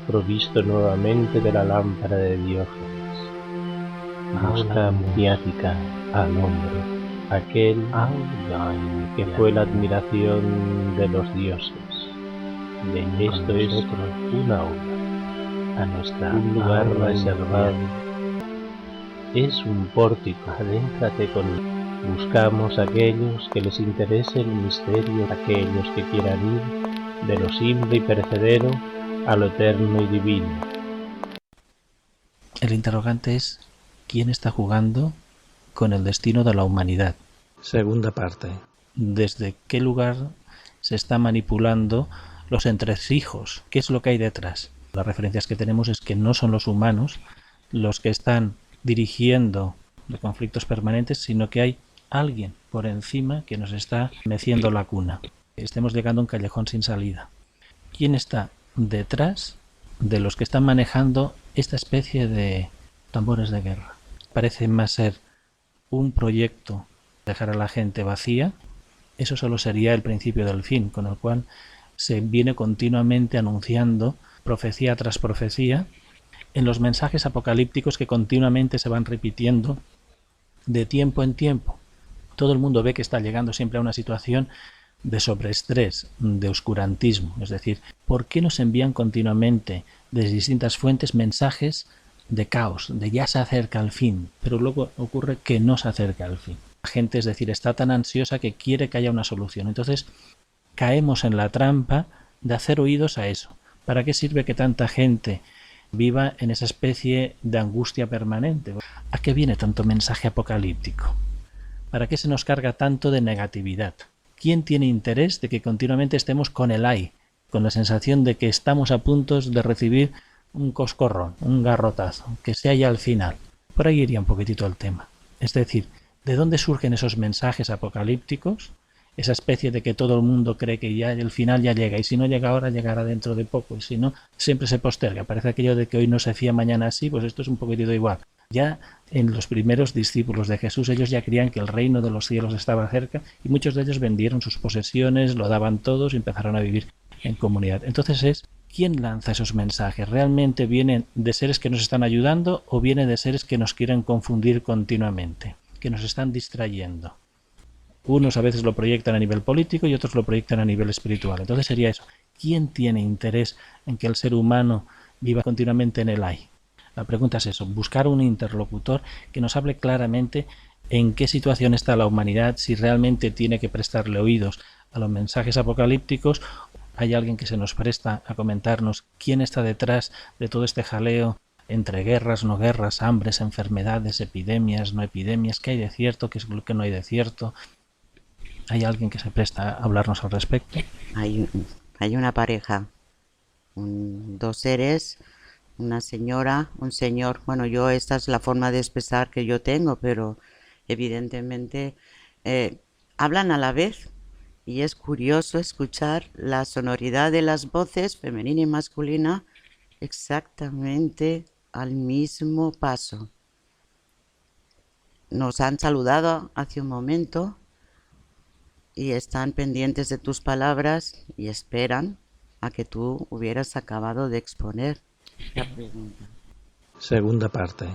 provisto nuevamente de la lámpara de Diógenes. Busca maniática al hombre, aquel que fue la admiración de los dioses. Esto es un aula, un lugar reservado. Es un pórtico, adéntrate conmigo. Buscamos a aquellos que les interese el misterio, aquellos que quieran ir de lo simple y perecedero a lo eterno y divino. El interrogante es: ¿quién está jugando con el destino de la humanidad? Segunda parte. ¿Desde qué lugar se está manipulando los entresijos? ¿Qué es lo que hay detrás? Las referencias que tenemos es que no son los humanos los que están dirigiendo los conflictos permanentes, sino que hay alguien por encima que nos está meciendo la cuna. Estemos llegando a un callejón sin salida. ¿Quién está detrás de los que están manejando esta especie de tambores de guerra? Parece más ser un proyecto dejar a la gente vacía. Eso solo sería el principio del fin, con el cual se viene continuamente anunciando profecía tras profecía en los mensajes apocalípticos que continuamente se van repitiendo de tiempo en tiempo. Todo el mundo ve que está llegando siempre a una situación de sobreestrés, de oscurantismo. Es decir, ¿por qué nos envían continuamente desde distintas fuentes mensajes de caos, de ya se acerca el fin? Pero luego ocurre que no se acerca el fin. La gente, es decir, está tan ansiosa que quiere que haya una solución. Entonces caemos en la trampa de hacer oídos a eso. ¿Para qué sirve que tanta gente viva en esa especie de angustia permanente? ¿A qué viene tanto mensaje apocalíptico? ¿Para qué se nos carga tanto de negatividad? ¿Quién tiene interés de que continuamente estemos con el ay, con la sensación de que estamos a punto de recibir un coscorrón, un garrotazo, que sea ya al final? Por ahí iría un poquitito el tema. Es decir, ¿de dónde surgen esos mensajes apocalípticos? Esa especie de que todo el mundo cree que ya el final ya llega, y si no llega ahora, llegará dentro de poco, y si no, siempre se posterga. Parece aquello de que hoy no se fía, mañana sí, pues esto es un poquitito igual. Ya en los primeros discípulos de Jesús, ellos ya creían que el reino de los cielos estaba cerca, y muchos de ellos vendieron sus posesiones, lo daban todos y empezaron a vivir en comunidad. Entonces es, ¿quién lanza esos mensajes? ¿Realmente vienen de seres que nos están ayudando o vienen de seres que nos quieren confundir continuamente, que nos están distrayendo? Unos a veces lo proyectan a nivel político y otros lo proyectan a nivel espiritual. Entonces sería eso. ¿Quién tiene interés en que el ser humano viva continuamente en el ay? La pregunta es eso, buscar un interlocutor que nos hable claramente en qué situación está la humanidad, si realmente tiene que prestarle oídos a los mensajes apocalípticos. Hay alguien que se nos presta a comentarnos quién está detrás de todo este jaleo entre guerras, no guerras, hambres, enfermedades, epidemias, no epidemias, qué hay de cierto, qué es lo que no hay de cierto. ¿Hay alguien que se presta a hablarnos al respecto? Hay una pareja, dos seres, una señora, un señor. Bueno, esta es la forma de expresar que yo tengo, pero evidentemente hablan a la vez, y es curioso escuchar la sonoridad de las voces femenina y masculina exactamente al mismo paso. Nos han saludado hace un momento y están pendientes de tus palabras y esperan a que tú hubieras acabado de exponer la pregunta. Segunda parte.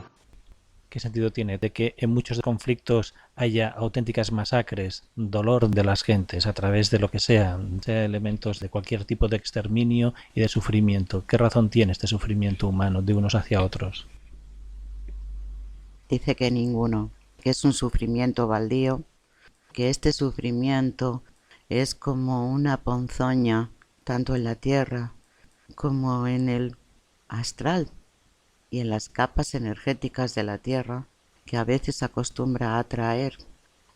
¿Qué sentido tiene de que en muchos conflictos haya auténticas masacres, dolor de las gentes a través de lo que sea elementos de cualquier tipo de exterminio y de sufrimiento? ¿Qué razón tiene este sufrimiento humano de unos hacia otros? Dice que ninguno, que es un sufrimiento baldío, que este sufrimiento es como una ponzoña, tanto en la tierra como en el astral y en las capas energéticas de la tierra, que a veces acostumbra a atraer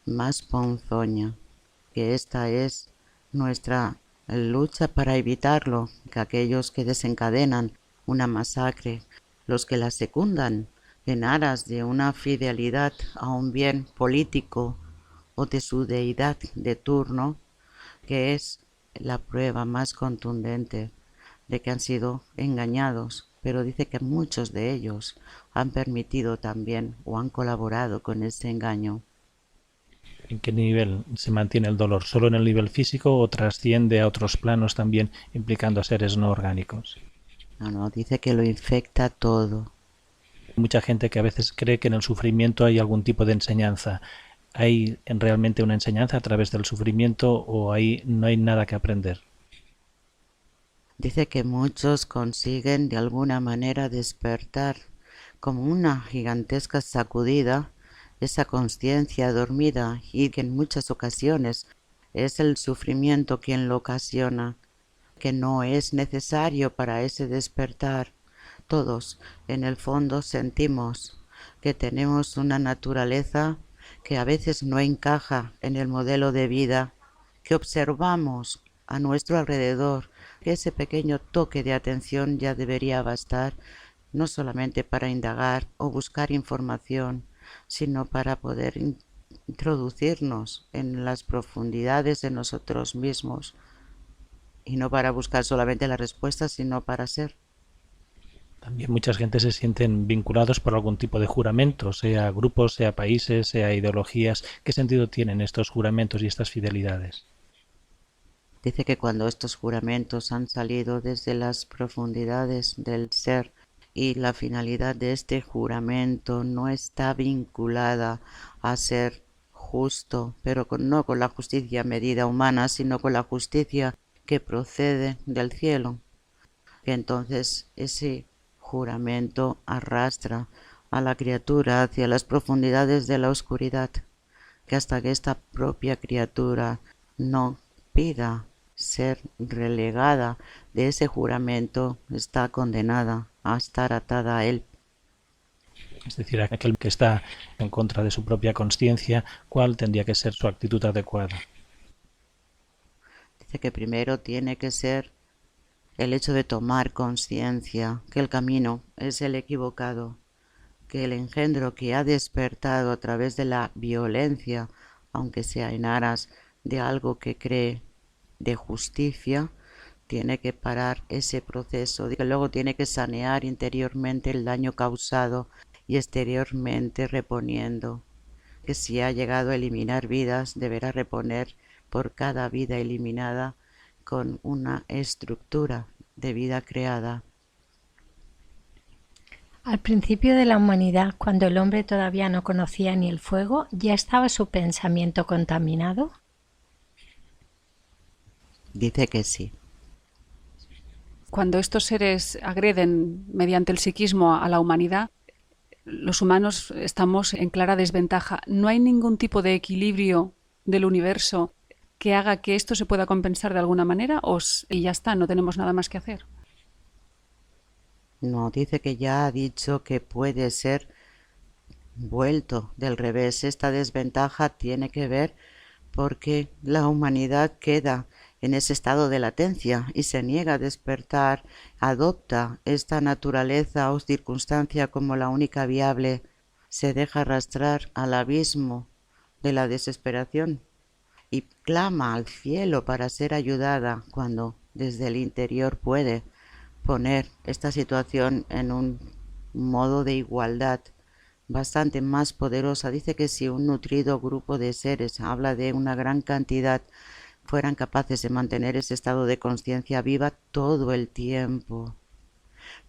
más ponzoña, que esta es nuestra lucha para evitarlo, que aquellos que desencadenan una masacre, los que la secundan en aras de una fidelidad a un bien político o de su deidad de turno, que es la prueba más contundente de que han sido engañados. Pero dice que muchos de ellos han permitido también o han colaborado con este engaño. ¿En qué nivel se mantiene el dolor? ¿Solo en el nivel físico o trasciende a otros planos también, implicando a seres no orgánicos? No, dice que lo infecta todo. Mucha gente que a veces cree que en el sufrimiento hay algún tipo de enseñanza. ¿Hay realmente una enseñanza a través del sufrimiento o ahí no hay nada que aprender? Dice que muchos consiguen de alguna manera despertar como una gigantesca sacudida esa conciencia dormida y que en muchas ocasiones es el sufrimiento quien lo ocasiona, que no es necesario para ese despertar. Todos en el fondo sentimos que tenemos una naturaleza que a veces no encaja en el modelo de vida que observamos a nuestro alrededor, que ese pequeño toque de atención ya debería bastar, no solamente para indagar o buscar información, sino para poder introducirnos en las profundidades de nosotros mismos, y no para buscar solamente la respuesta, sino para ser. También mucha gente se sienten vinculados por algún tipo de juramento, sea grupos, sea países, sea ideologías. ¿Qué sentido tienen estos juramentos y estas fidelidades? Dice que cuando estos juramentos han salido desde las profundidades del ser y la finalidad de este juramento no está vinculada a ser justo, pero no con la justicia medida humana, sino con la justicia que procede del cielo, que entonces ese juramento arrastra a la criatura hacia las profundidades de la oscuridad, que hasta que esta propia criatura no pida ser relegada de ese juramento, está condenada a estar atada a él. Es decir, aquel que está en contra de su propia conciencia, ¿cuál tendría que ser su actitud adecuada? Dice que primero tiene que ser el hecho de tomar conciencia que el camino es el equivocado, que el engendro que ha despertado a través de la violencia, aunque sea en aras de algo que cree de justicia, tiene que parar ese proceso, que luego tiene que sanear interiormente el daño causado y exteriormente reponiendo, que si ha llegado a eliminar vidas, deberá reponer por cada vida eliminada con una estructura de vida creada. Al principio de la humanidad, cuando el hombre todavía no conocía ni el fuego, ¿ya estaba su pensamiento contaminado? Dice que sí. Cuando estos seres agreden mediante el psiquismo a la humanidad, los humanos estamos en clara desventaja. ¿No hay ningún tipo de equilibrio del universo que haga que esto se pueda compensar de alguna manera? Y ya está, no tenemos nada más que hacer. No, dice que ya ha dicho que puede ser vuelto del revés. Esta desventaja tiene que ver porque la humanidad queda en ese estado de latencia y se niega a despertar, adopta esta naturaleza o circunstancia como la única viable, se deja arrastrar al abismo de la desesperación y clama al cielo para ser ayudada cuando desde el interior puede poner esta situación en un modo de igualdad bastante más poderosa. Dice que si un nutrido grupo de seres, habla de una gran cantidad, fueran capaces de mantener ese estado de conciencia viva todo el tiempo,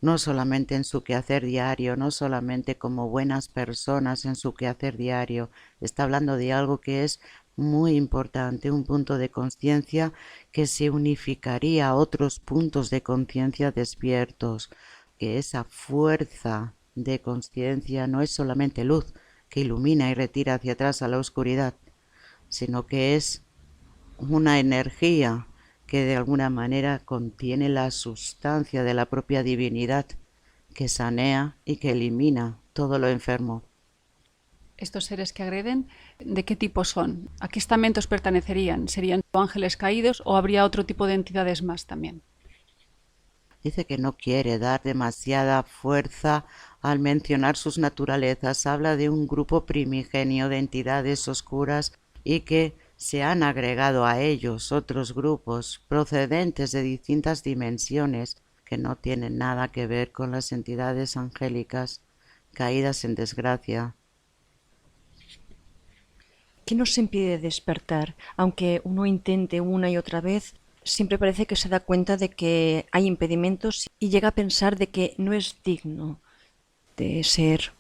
no solamente en su quehacer diario, no solamente como buenas personas en su quehacer diario, está hablando de algo que es muy importante, un punto de conciencia que se unificaría a otros puntos de conciencia despiertos, que esa fuerza de conciencia no es solamente luz que ilumina y retira hacia atrás a la oscuridad, sino que es una energía que de alguna manera contiene la sustancia de la propia divinidad, que sanea y que elimina todo lo enfermo. ¿Estos seres que agreden, de qué tipo son? ¿A qué estamentos pertenecerían? ¿Serían ángeles caídos o habría otro tipo de entidades más también? Dice que no quiere dar demasiada fuerza al mencionar sus naturalezas. Habla de un grupo primigenio de entidades oscuras y que se han agregado a ellos otros grupos procedentes de distintas dimensiones que no tienen nada que ver con las entidades angélicas caídas en desgracia. ¿Qué nos impide despertar? Aunque uno intente una y otra vez, siempre parece que se da cuenta de que hay impedimentos y llega a pensar de que no es digno de ser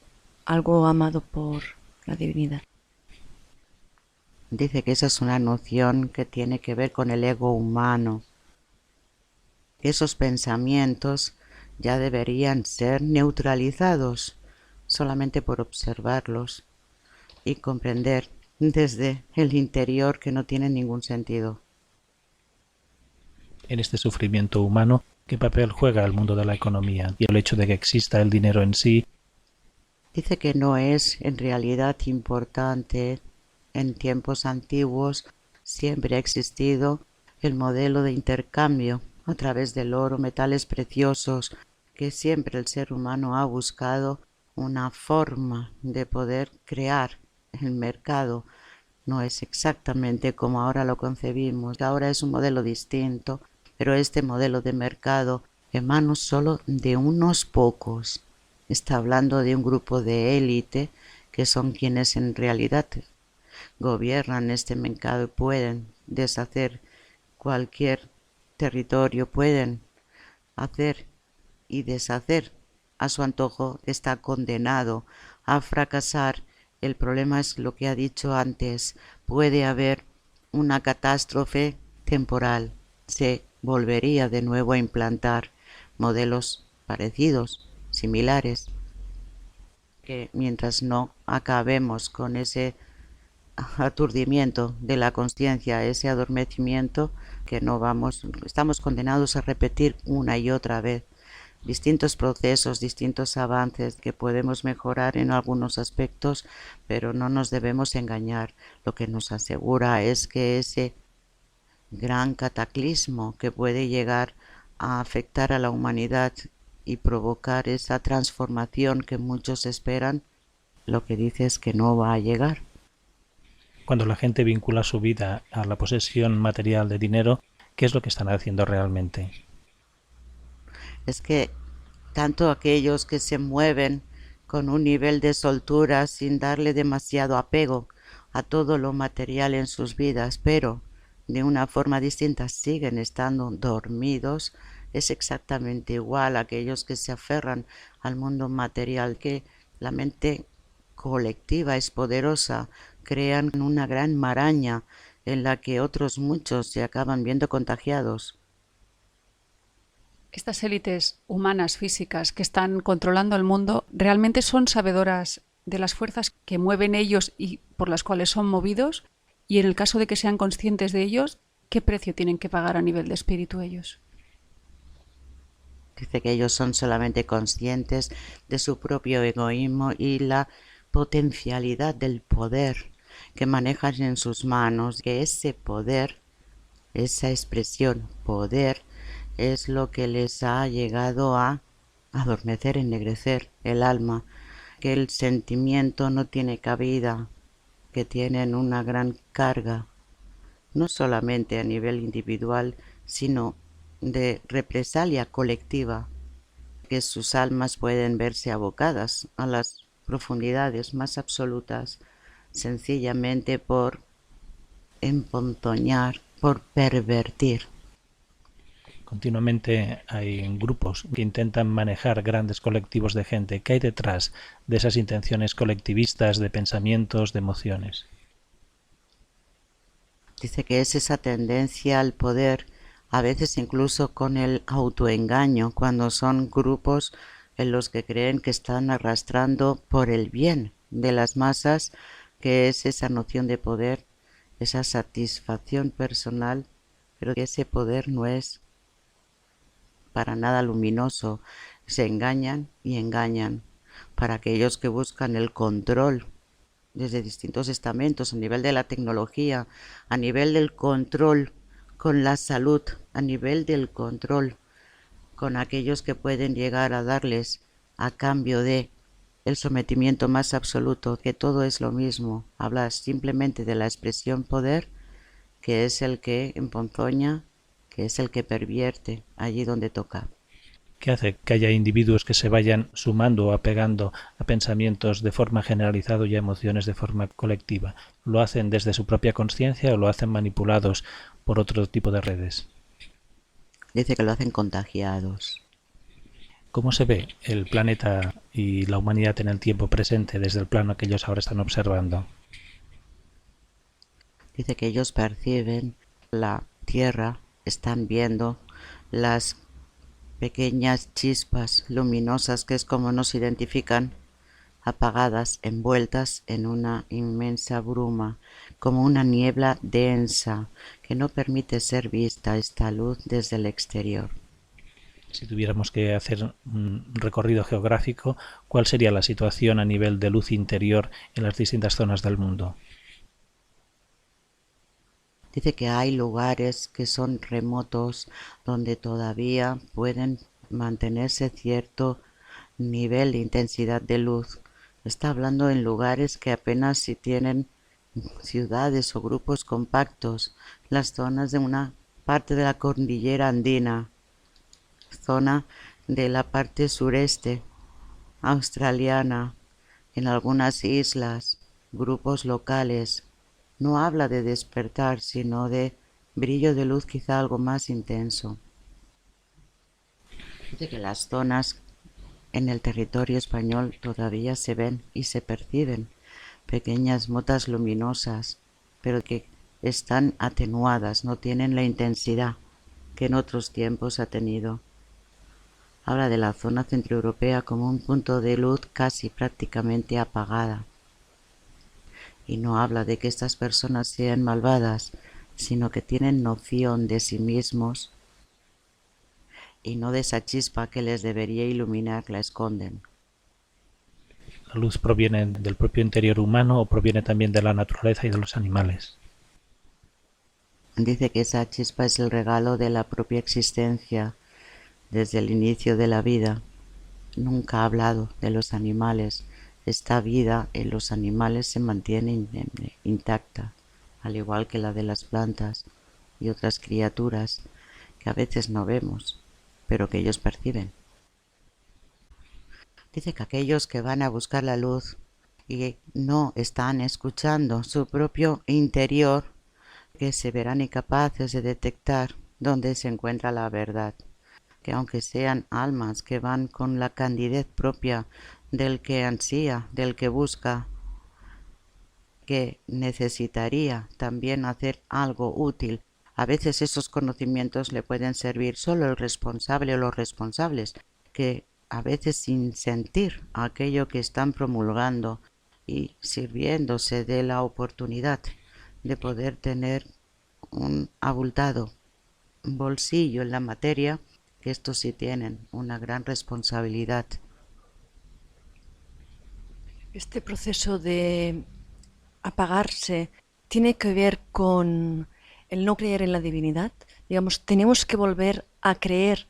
algo amado por la divinidad. Dice que esa es una noción que tiene que ver con el ego humano. Esos pensamientos ya deberían ser neutralizados solamente por observarlos y comprender desde el interior que no tienen ningún sentido. En este sufrimiento humano, ¿qué papel juega el mundo de la economía y el hecho de que exista el dinero en sí? Dice que no es en realidad importante. En tiempos antiguos siempre ha existido el modelo de intercambio a través del oro, metales preciosos, que siempre el ser humano ha buscado una forma de poder crear el mercado. No es exactamente como ahora lo concebimos, ahora es un modelo distinto, pero este modelo de mercado en manos solo de unos pocos. Está hablando de un grupo de élite que son quienes en realidad gobiernan este mercado y pueden deshacer cualquier territorio, pueden hacer y deshacer a su antojo. Está condenado a fracasar. El problema es lo que ha dicho antes, puede haber una catástrofe temporal, se volvería de nuevo a implantar modelos parecidos, similares, que mientras no acabemos con ese aturdimiento de la conciencia, ese adormecimiento, que no vamos, estamos condenados a repetir una y otra vez distintos procesos, distintos avances que podemos mejorar en algunos aspectos, pero no nos debemos engañar. Lo que nos asegura es que ese gran cataclismo que puede llegar a afectar a la humanidad y provocar esa transformación que muchos esperan, lo que dice es que no va a llegar. Cuando la gente vincula su vida a la posesión material de dinero, ¿qué es lo que están haciendo realmente? Es que tanto aquellos que se mueven con un nivel de soltura sin darle demasiado apego a todo lo material en sus vidas, pero de una forma distinta siguen estando dormidos, es exactamente igual a aquellos que se aferran al mundo material, que la mente colectiva es poderosa, crean una gran maraña en la que otros muchos se acaban viendo contagiados. Estas élites humanas físicas que están controlando el mundo realmente son sabedoras de las fuerzas que mueven ellos y por las cuales son movidos, y en el caso de que sean conscientes de ellos, ¿qué precio tienen que pagar a nivel de espíritu ellos? Dice que ellos son solamente conscientes de su propio egoísmo y la potencialidad del poder que manejan en sus manos, que ese poder, esa expresión poder, es lo que les ha llegado a adormecer, ennegrecer el alma, que el sentimiento no tiene cabida, que tienen una gran carga, no solamente a nivel individual, sino de represalia colectiva, que sus almas pueden verse abocadas a las profundidades más absolutas, sencillamente por emponzoñar, por pervertir. Continuamente hay grupos que intentan manejar grandes colectivos de gente. ¿Qué hay detrás de esas intenciones colectivistas de pensamientos, de emociones? Dice que es esa tendencia al poder, a veces incluso con el autoengaño, cuando son grupos en los que creen que están arrastrando por el bien de las masas, que es esa noción de poder, esa satisfacción personal, pero que ese poder no es para nada luminoso. Se engañan y engañan. Para aquellos que buscan el control desde distintos estamentos, a nivel de la tecnología, a nivel del control con la salud, a nivel del control con aquellos que pueden llegar a darles a cambio de el sometimiento más absoluto, que todo es lo mismo. Habla simplemente de la expresión poder, que es el que emponzoña, que es el que pervierte allí donde toca. ¿Qué hace que haya individuos que se vayan sumando o apegando a pensamientos de forma generalizada y a emociones de forma colectiva? ¿Lo hacen desde su propia conciencia o lo hacen manipulados por otro tipo de redes? Dice que lo hacen contagiados. ¿Cómo se ve el planeta y la humanidad en el tiempo presente desde el plano que ellos ahora están observando? Dice que ellos perciben la Tierra, están viendo las pequeñas chispas luminosas, que es como nos identifican, apagadas, envueltas en una inmensa bruma, como una niebla densa que no permite ser vista esta luz desde el exterior. Si tuviéramos que hacer un recorrido geográfico, ¿cuál sería la situación a nivel de luz interior en las distintas zonas del mundo? Dice que hay lugares que son remotos donde todavía pueden mantenerse cierto nivel de intensidad de luz. Está hablando en lugares que apenas si tienen ciudades o grupos compactos, las zonas de una parte de la cordillera andina, zona de la parte sureste australiana, en algunas islas, grupos locales. No habla de despertar, sino de brillo de luz quizá algo más intenso. Dice que las zonas en el territorio español todavía se ven y se perciben pequeñas motas luminosas, pero que están atenuadas, no tienen la intensidad que en otros tiempos ha tenido. Habla de la zona centroeuropea como un punto de luz casi prácticamente apagada. Y no habla de que estas personas sean malvadas, sino que tienen noción de sí mismos y no de esa chispa que les debería iluminar, la esconden. ¿La luz proviene del propio interior humano o proviene también de la naturaleza y de los animales? Dice que esa chispa es el regalo de la propia existencia desde el inicio de la vida. Nunca ha hablado de los animales. Esta vida en los animales se mantiene intacta, al igual que la de las plantas y otras criaturas que a veces no vemos, pero que ellos perciben. Dice que aquellos que van a buscar la luz y no están escuchando su propio interior, que se verán incapaces de detectar dónde se encuentra la verdad, que aunque sean almas que van con la candidez propia del que ansía, del que busca, que necesitaría también hacer algo útil, a veces esos conocimientos le pueden servir solo el responsable o los responsables, que a veces sin sentir aquello que están promulgando y sirviéndose de la oportunidad de poder tener un abultado bolsillo en la materia, que estos sí tienen una gran responsabilidad. Este proceso de apagarse tiene que ver con el no creer en la divinidad. Digamos, tenemos que volver a creer,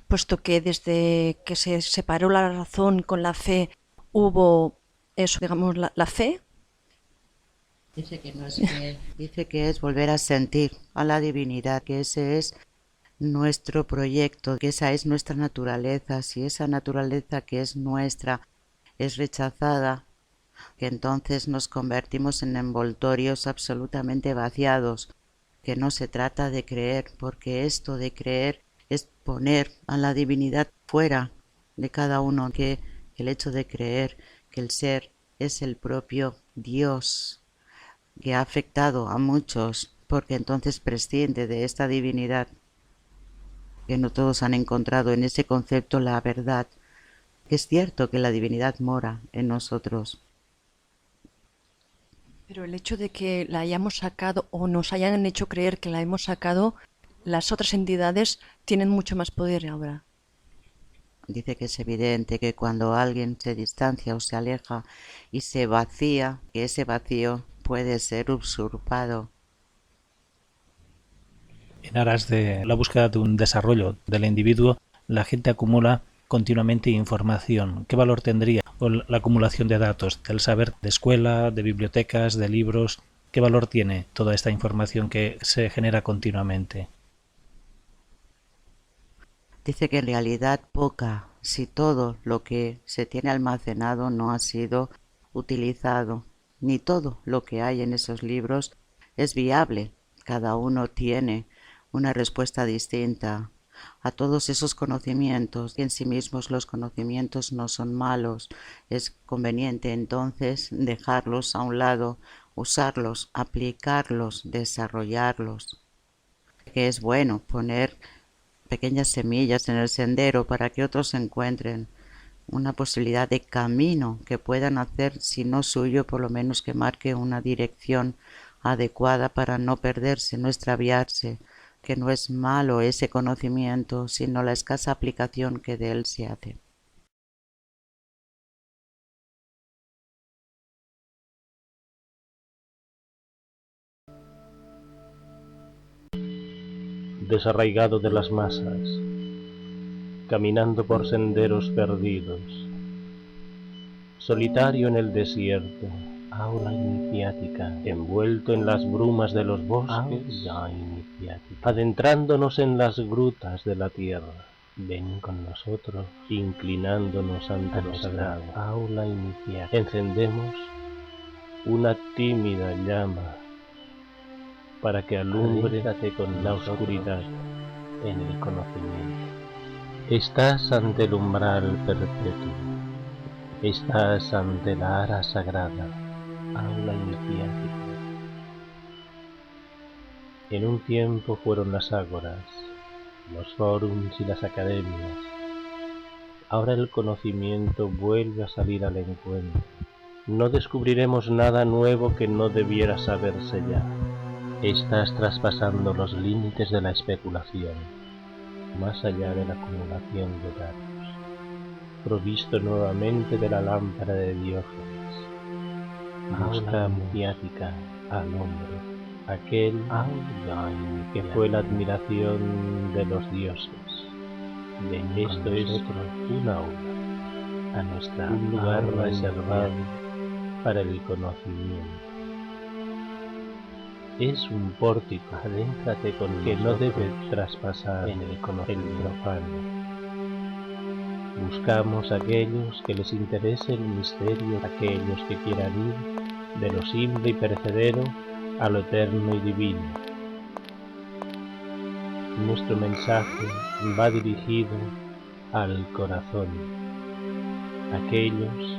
puesto que desde que se separó la razón con la fe hubo eso, digamos, la fe. Dice que no es fe, dice que es volver a sentir a la divinidad, que ese es nuestro proyecto, que esa es nuestra naturaleza. Si esa naturaleza que es nuestra es rechazada, que entonces nos convertimos en envoltorios absolutamente vaciados, que no se trata de creer, porque esto de creer es poner a la divinidad fuera de cada uno, que el hecho de creer que el ser es el propio Dios, que ha afectado a muchos, porque entonces prescinde de esta divinidad, que no todos han encontrado en ese concepto la verdad, que es cierto que la divinidad mora en nosotros. Pero el hecho de que la hayamos sacado o nos hayan hecho creer que la hemos sacado, las otras entidades tienen mucho más poder ahora. Dice que es evidente que cuando alguien se distancia o se aleja y se vacía, que ese vacío puede ser usurpado. En aras de la búsqueda de un desarrollo del individuo, la gente acumula continuamente información. ¿Qué valor tendría la acumulación de datos, del saber de escuela, de bibliotecas, de libros? ¿Qué valor tiene toda esta información que se genera continuamente? Dice que en realidad poca, si todo lo que se tiene almacenado no ha sido utilizado, ni todo lo que hay en esos libros es viable. Cada uno tiene una respuesta distinta a todos esos conocimientos, que en sí mismos los conocimientos no son malos. Es conveniente entonces dejarlos a un lado, usarlos, aplicarlos, desarrollarlos. Que es bueno poner pequeñas semillas en el sendero para que otros encuentren una posibilidad de camino que puedan hacer, si no suyo, por lo menos que marque una dirección adecuada para no perderse, no extraviarse, que no es malo ese conocimiento, sino la escasa aplicación que de él se hace. Desarraigado de las masas, caminando por senderos perdidos, solitario en el desierto, aula iniciática, envuelto en las brumas de los bosques, adentrándonos en las grutas de la tierra. Ven con nosotros, inclinándonos ante lo sagrado, aula iniciática. Encendemos una tímida llama para que alumbre con la oscuridad en el conocimiento. Estás ante el umbral perpetuo, estás ante la ara sagrada, aula iniciática. En un tiempo fueron las ágoras, los fórums y las academias. Ahora el conocimiento vuelve a salir al encuentro. No descubriremos nada nuevo que no debiera saberse ya. Estás traspasando los límites de la especulación, más allá de la acumulación de datos, provisto nuevamente de la lámpara de Diógenes. Busca mediática al hombre, aquel que fue la admiración de los dioses. Esto es un aula, un lugar reservado para el conocimiento. Es un pórtico, adéntrate con que no debe traspasar en el profano. Buscamos a aquellos que les interese el misterio, aquellos que quieran ir de lo simple y perecedero a lo eterno y divino. Nuestro mensaje va dirigido al corazón, aquellos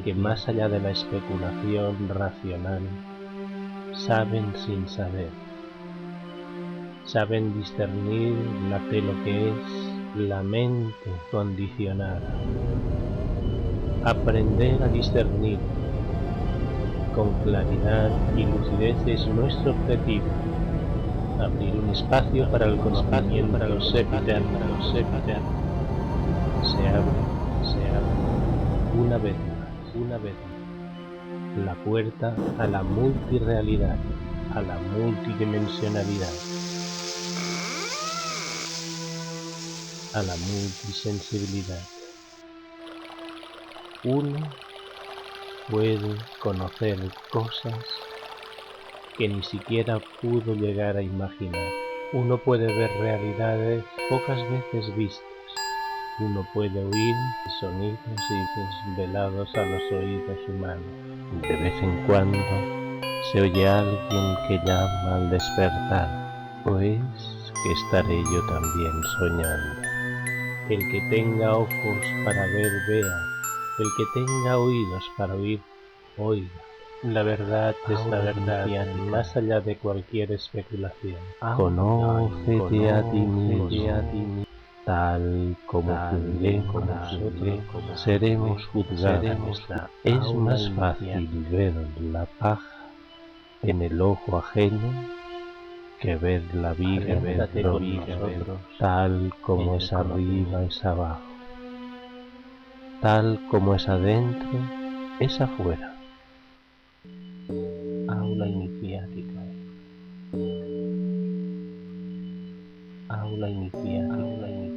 que más allá de la especulación racional saben sin saber, saben discernir de lo que es la mente condicionada. Aprender a discernir con claridad y lucidez es nuestro objetivo. Abrir un espacio para el conocimiento, para los eterno. Se abre, una vez más, la puerta a la multirrealidad, a la multidimensionalidad, a la multisensibilidad. Uno puede conocer cosas que ni siquiera pudo llegar a imaginar. Uno puede ver realidades pocas veces vistas. Uno puede oír sonidos y desvelados a los oídos humanos. De vez en cuando se oye a alguien que llama al despertar, pues que estaré yo también soñando. El que tenga ojos para ver, vea. El que tenga oídos para oír, oiga. La verdad es la verdad, más allá de cualquier especulación. Conócete a ti mismo, tal como juzguemos nosotros, seremos juzgados. Es más fácil ver la paja en el ojo ajeno que ver la viga dentro de nosotros, tal como es arriba es abajo, tal como es adentro es afuera. Aula iniciática. Aula iniciática. Aula iniciática.